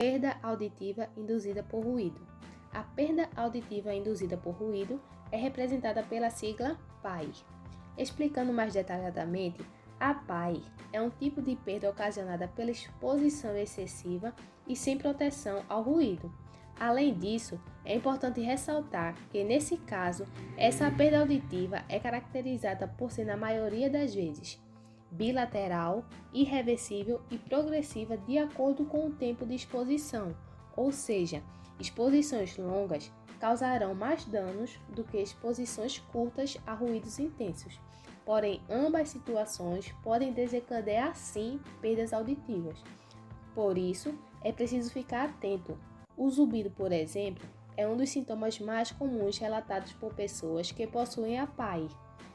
Perda auditiva induzida por ruído. A perda auditiva induzida por ruído é representada pela sigla PAI. Explicando mais detalhadamente, a PAI é um tipo de perda ocasionada pela exposição excessiva e sem proteção ao ruído. Além disso, é importante ressaltar que, nesse caso, essa perda auditiva é caracterizada por ser, na maioria das vezes, bilateral, irreversível e progressiva de acordo com o tempo de exposição, ou seja, exposições longas causarão mais danos do que exposições curtas a ruídos intensos. Porém, ambas situações podem desencadear, sim, perdas auditivas. Por isso, é preciso ficar atento. O zumbido, por exemplo, é um dos sintomas mais comuns relatados por pessoas que possuem a PAI,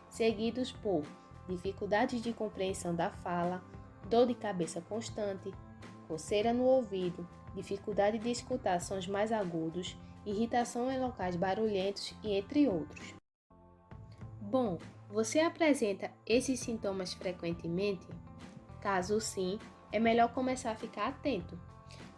seguidos por dificuldades de compreensão da fala, dor de cabeça constante, coceira no ouvido, dificuldade de escutar sons mais agudos, irritação em locais barulhentos e entre outros. Bom, você apresenta esses sintomas frequentemente? Caso sim, é melhor começar a ficar atento.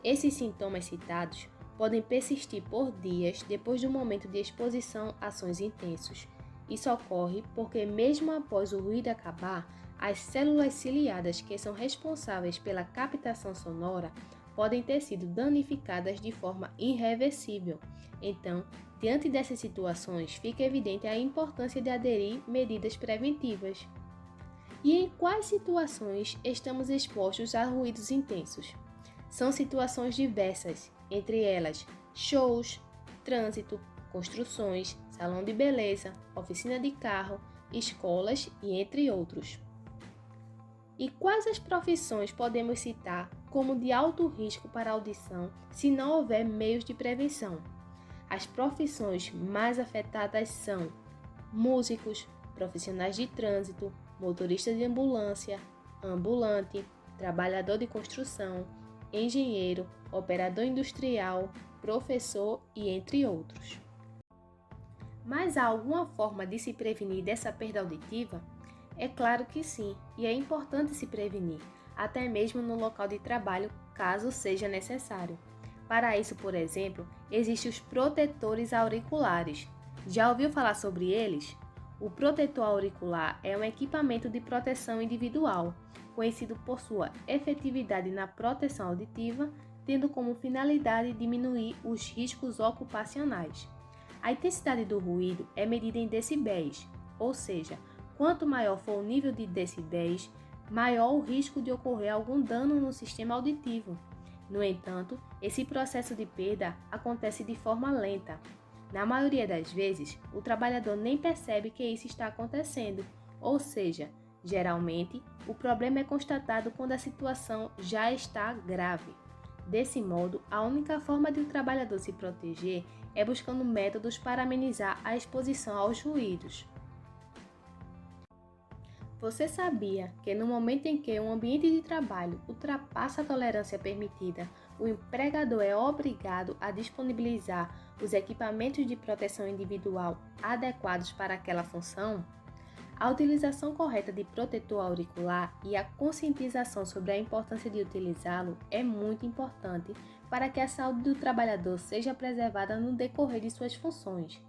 Esses sintomas citados podem persistir por dias depois do momento de exposição a sons intensos. Isso ocorre porque, mesmo após o ruído acabar, as células ciliadas que são responsáveis pela captação sonora podem ter sido danificadas de forma irreversível. Então, diante dessas situações, fica evidente a importância de aderir medidas preventivas. E em quais situações estamos expostos a ruídos intensos? São situações diversas, entre elas shows, trânsito, construções, salão de beleza, oficina de carro, escolas e entre outros. E quais as profissões podemos citar como de alto risco para a audição se não houver meios de prevenção? As profissões mais afetadas são músicos, profissionais de trânsito, motorista de ambulância, ambulante, trabalhador de construção, engenheiro, operador industrial, professor e entre outros. Mas há alguma forma de se prevenir dessa perda auditiva? É claro que sim, e é importante se prevenir, até mesmo no local de trabalho, caso seja necessário. Para isso, por exemplo, existem os protetores auriculares. Já ouviu falar sobre eles? O protetor auricular é um equipamento de proteção individual, conhecido por sua efetividade na proteção auditiva, tendo como finalidade diminuir os riscos ocupacionais. A intensidade do ruído é medida em decibéis, ou seja, quanto maior for o nível de decibéis, maior o risco de ocorrer algum dano no sistema auditivo. No entanto, esse processo de perda acontece de forma lenta. Na maioria das vezes, o trabalhador nem percebe que isso está acontecendo, ou seja, geralmente, o problema é constatado quando a situação já está grave. Desse modo, a única forma de o trabalhador se proteger é buscando métodos para amenizar a exposição aos ruídos. Você sabia que no momento em que um ambiente de trabalho ultrapassa a tolerância permitida, o empregador é obrigado a disponibilizar os equipamentos de proteção individual adequados para aquela função? A utilização correta de protetor auricular e a conscientização sobre a importância de utilizá-lo é muito importante para que a saúde do trabalhador seja preservada no decorrer de suas funções.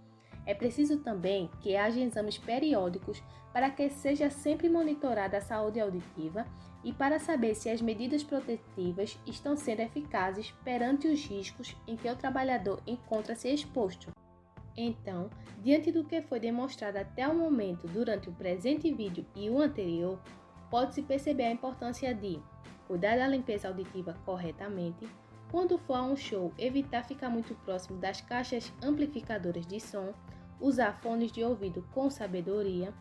É preciso também que haja exames periódicos para que seja sempre monitorada a saúde auditiva e para saber se as medidas protetivas estão sendo eficazes perante os riscos em que o trabalhador encontra-se exposto. Então, diante do que foi demonstrado até o momento durante o presente vídeo e o anterior, pode-se perceber a importância de cuidar da limpeza auditiva corretamente, quando for a um show, evitar ficar muito próximo das caixas amplificadoras de som, usar fones de ouvido com sabedoria,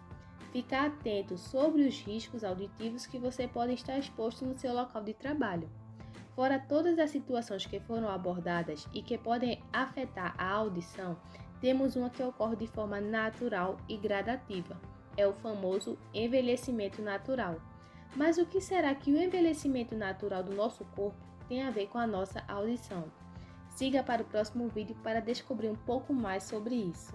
ficar atento sobre os riscos auditivos que você pode estar exposto no seu local de trabalho. Fora todas as situações que foram abordadas e que podem afetar a audição, temos uma que ocorre de forma natural e gradativa. É o famoso envelhecimento natural. Mas o que será que o envelhecimento natural do nosso corpo tem a ver com a nossa audição? Siga para o próximo vídeo para descobrir um pouco mais sobre isso.